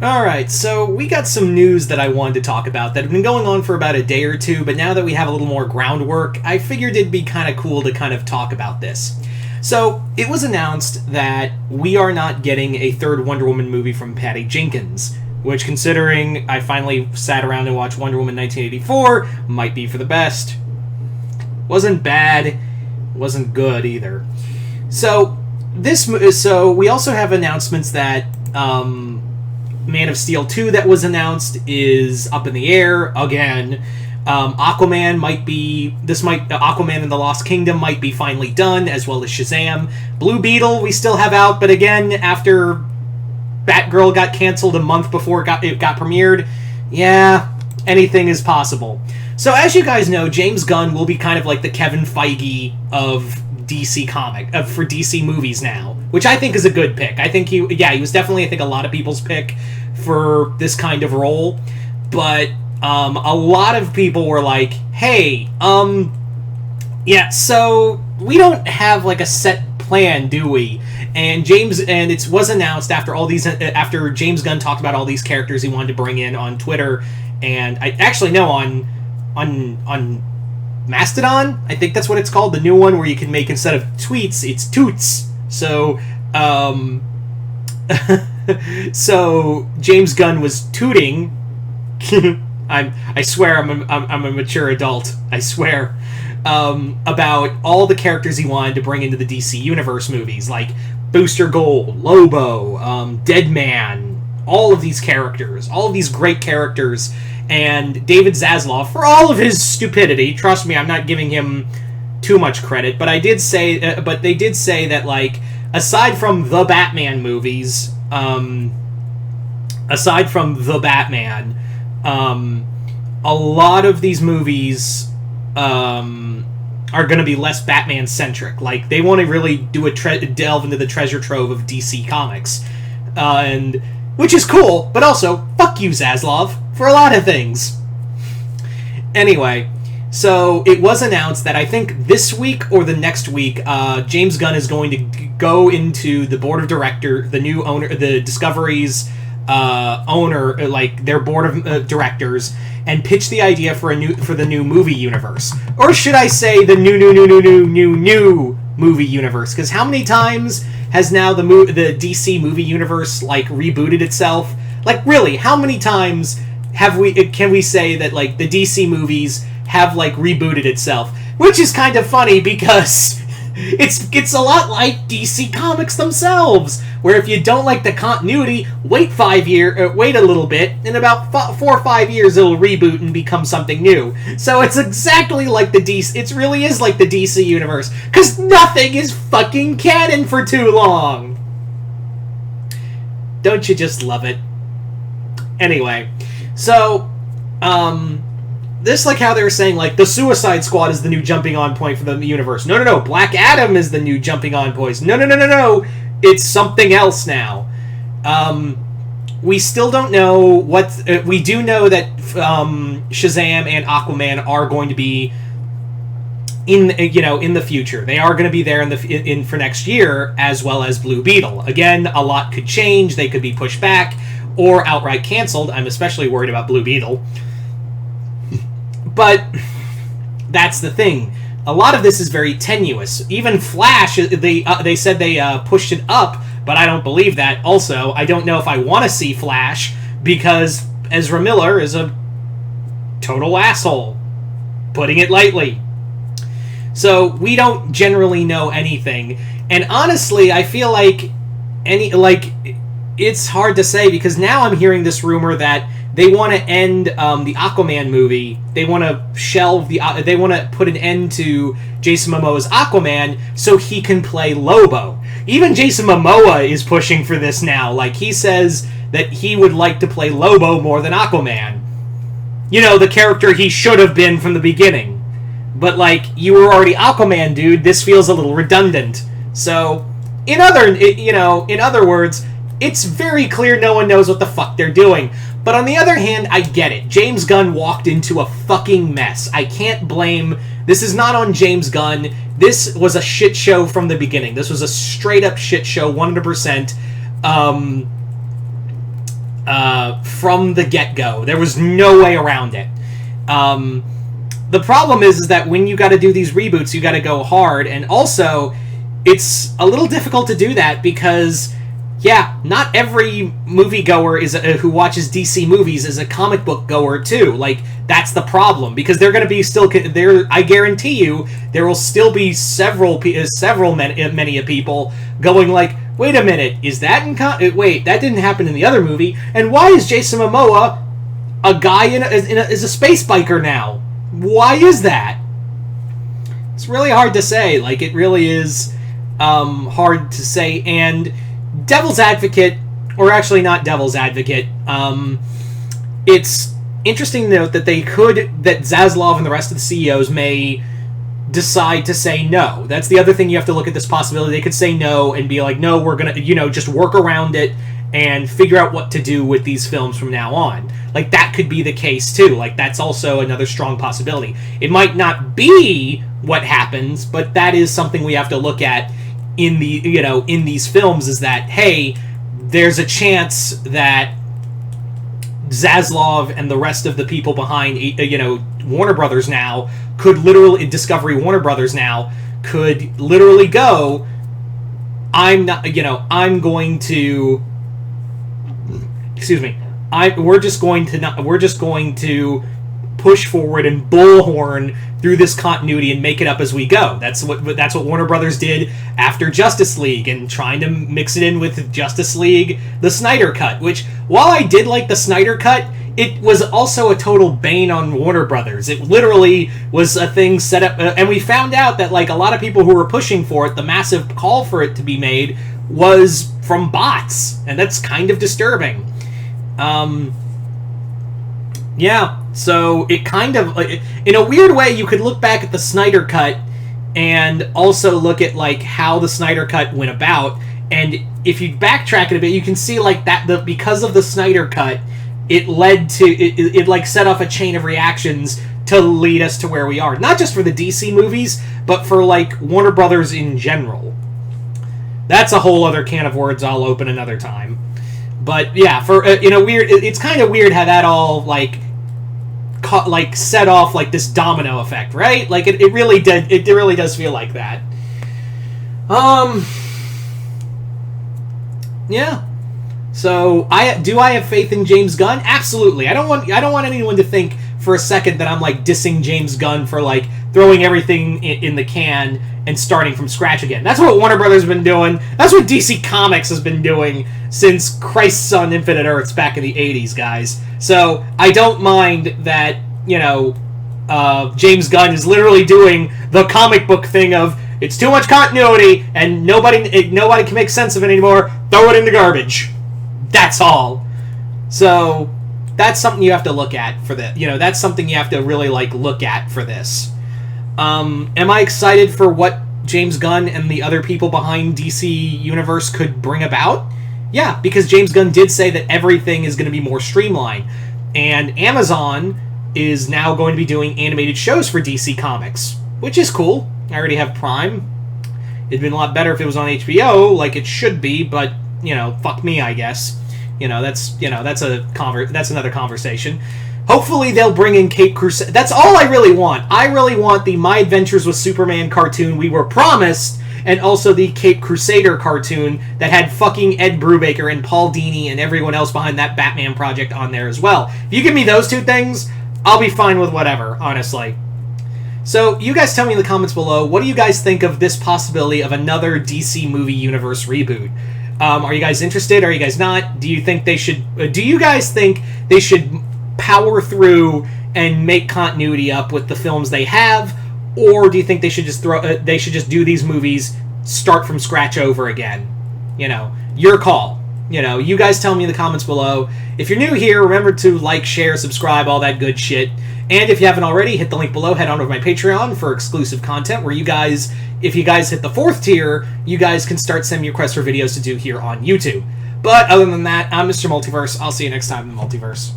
Alright, so we got some news that I wanted to talk about that have been going on for about a day or two, but now that we have a little more groundwork, I figured it'd be kind of cool to kind of talk about this. So, it was announced that we are not getting a third Wonder Woman movie from Patty Jenkins, which, considering I finally sat around and watched Wonder Woman 1984, might be for the best. Wasn't bad, wasn't good either. So we also have announcements that Man of Steel 2 that was announced is up in the air again. Aquaman Aquaman and the Lost Kingdom might be finally done, as well as Shazam. Blue Beetle we still have out, but again, after Batgirl got canceled a month before it got premiered, yeah, anything is possible. So as you guys know, James Gunn will be kind of like the Kevin Feige of DC for DC movies now, which I think is a good pick. I think he was definitely, I think, a lot of people's pick for this kind of role, but a lot of people were like, hey, so we don't have like a set plan, do we? And it was announced after James Gunn talked about all these characters he wanted to bring in on Twitter, and I actually know on Mastodon, I think that's what it's called, the new one where you can make, instead of tweets, it's toots. So, so James Gunn was tooting. I swear I'm a mature adult. I swear. About all the characters he wanted to bring into the DC Universe movies, like Booster Gold, Lobo, Deadman, all of these characters, all of these great characters, and David Zaslav, for all of his stupidity, trust me, I'm not giving him too much credit, but they did say that, like, aside from the Batman movies, a lot of these movies are going to be less Batman-centric. Like, they want to really do delve into the treasure trove of DC Comics. And which is cool, but also, fuck you, Zaslav, for a lot of things. Anyway, so it was announced that I think this week or the next week, James Gunn is going to go into the board of directors, the new owner, the Discovery's owner, like their board of directors, and pitch the idea for the new movie universe, or should I say the new movie universe? Because how many times has now the DC movie universe like rebooted itself? Like, really, how many times can we say that, like, the DC movies have, like, rebooted itself? Which is kind of funny because it's a lot like DC Comics themselves, where if you don't like the continuity, wait a little bit, in about 4 or 5 years it'll reboot and become something new. So it's exactly like it really is like the DC universe, because nothing is fucking canon for too long. Don't you just love it? Anyway, so, this, like how they were saying, like, the Suicide Squad is the new jumping on point for the universe. No, Black Adam is the new jumping on point. No, it's something else now. We still don't know what... we do know that Shazam and Aquaman are going to be in the future. They are going to be there for next year, as well as Blue Beetle. Again, a lot could change. They could be pushed back or outright canceled. I'm especially worried about Blue Beetle. But that's the thing. A lot of this is very tenuous. Even Flash, they said they pushed it up, but I don't believe that. Also, I don't know if I want to see Flash, because Ezra Miller is a total asshole, putting it lightly. So we don't generally know anything. And honestly, I feel like it's hard to say, because now I'm hearing this rumor that they want to end the Aquaman movie. They want to they want to put an end to Jason Momoa's Aquaman so he can play Lobo. Even Jason Momoa is pushing for this now. Like, he says that he would like to play Lobo more than Aquaman. You know, the character he should have been from the beginning. But, like, you were already Aquaman, dude. This feels a little redundant. So, in other words, it's very clear no one knows what the fuck they're doing. But on the other hand, I get it. James Gunn walked into a fucking mess. I can't blame... This is not on James Gunn. This was a shit show from the beginning. This was a straight-up shit show, 100%. from the get-go. There was no way around it. The problem is that when you got to do these reboots, you got to go hard, and also it's a little difficult to do that because, yeah, not every moviegoer who watches DC movies is a comic book goer too. Like, that's the problem, because they're going to be still there. I guarantee you, there will still be many people going like, wait a minute, is that wait, that didn't happen in the other movie, and why is Jason Momoa a guy is a space biker now? Why is that? It's really hard to say. Like, it really is hard to say. And Devil's Advocate, or actually not Devil's Advocate, it's interesting to note that that Zaslav and the rest of the CEOs may decide to say no. That's the other thing you have to look at this possibility. They could say no and be like, no, we're going to, just work around it and figure out what to do with these films from now on. Like, that could be the case too. Like, that's also another strong possibility. It might not be what happens, but that is something we have to look at in these films, is that, hey, there's a chance that Zaslav and the rest of the people behind, Warner Brothers now could literally, Discovery Warner Brothers now could literally go, I'm going to, excuse me, we're just going to push forward and bullhorn through this continuity and make it up as we go. That's what Warner Brothers did after Justice League, and trying to mix it in with Justice League, the Snyder Cut, which, while I did like the Snyder Cut, it was also a total bane on Warner Brothers. It literally was a thing set up, and we found out that, like, a lot of people who were pushing for it, the massive call for it to be made, was from bots, and that's kind of disturbing. Yeah, so it kind of, in a weird way, you could look back at the Snyder Cut and also look at, like, how the Snyder Cut went about, and if you backtrack it a bit, you can see, like, that because of the Snyder Cut, it led to, it like, set off a chain of reactions to lead us to where we are. Not just for the DC movies, but for, like, Warner Brothers in general. That's a whole other can of worms I'll open another time. But, yeah, for, it's kind of weird how that all, like set off, like, this domino effect, right? Like, it really did. It really does feel like that. Yeah. So, do I have faith in James Gunn? Absolutely. I don't want anyone to think for a second that I'm, like, dissing James Gunn for, like, throwing everything in the can and starting from scratch again. That's what Warner Brothers has been doing. That's what DC Comics has been doing since Christ's on Infinite Earths back in the 80s, guys. So, I don't mind that, James Gunn is literally doing the comic book thing of, it's too much continuity, and nobody can make sense of it anymore, throw it in the garbage. That's all. So, that's something you have to look at for this. That's something you have to really, like, look at for this. Am I excited for what James Gunn and the other people behind DC Universe could bring about? Yeah, because James Gunn did say that everything is going to be more streamlined. And Amazon is now going to be doing animated shows for DC Comics, which is cool. I already have Prime. It'd been a lot better if it was on HBO, like it should be, but, fuck me, I guess. That's another conversation. Hopefully they'll bring in Cape Crusader. That's all I really want. I really want the My Adventures with Superman cartoon we were promised, and also the Cape Crusader cartoon that had fucking Ed Brubaker and Paul Dini and everyone else behind that Batman project on there as well. If you give me those two things, I'll be fine with whatever, honestly. So, you guys tell me in the comments below, what do you guys think of this possibility of another DC movie universe reboot? Are you guys interested? Are you guys not? Do you guys think they should power through and make continuity up with the films they have, or do you think they should just do these movies, start from scratch over again? Your call. You guys tell me in the comments below. If you're new here, remember to like, share, subscribe, all that good shit. And if you haven't already, hit the link below, head on over to my Patreon for exclusive content where if you guys hit the 4th tier, you guys can start sending me requests for videos to do here on YouTube. But other than that, I'm Mr. Multiverse. I'll see you next time in the Multiverse.